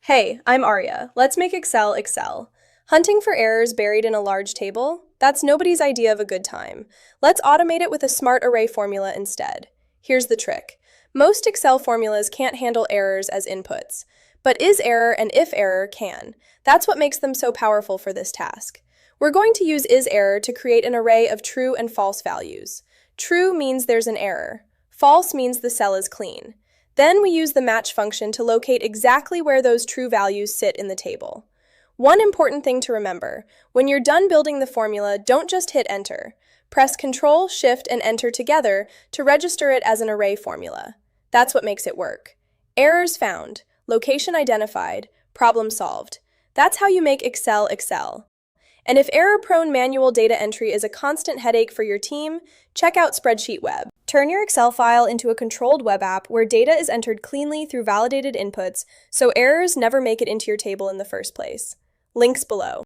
Hey, I'm Aria. Let's make Excel Excel. Hunting for errors buried in a large table? That's nobody's idea of a good time. Let's automate it with a smart array formula instead. Here's the trick. Most Excel formulas can't handle errors as inputs, but ISERROR and IFERROR can. That's what makes them so powerful for this task. We're going to use ISERROR to create an array of true and false values. True means there's an error. False means the cell is clean. Then we use the match function to locate exactly where those true values sit in the table. One important thing to remember, when you're done building the formula, don't just hit enter. Press Ctrl, Shift, and Enter together to register it as an array formula. That's what makes it work. Errors found, location identified, problem solved. That's how you make Excel Excel. And if error-prone manual data entry is a constant headache for your team, check out SpreadsheetWeb. Turn your Excel file into a controlled web app where data is entered cleanly through validated inputs, so errors never make it into your table in the first place. Links below.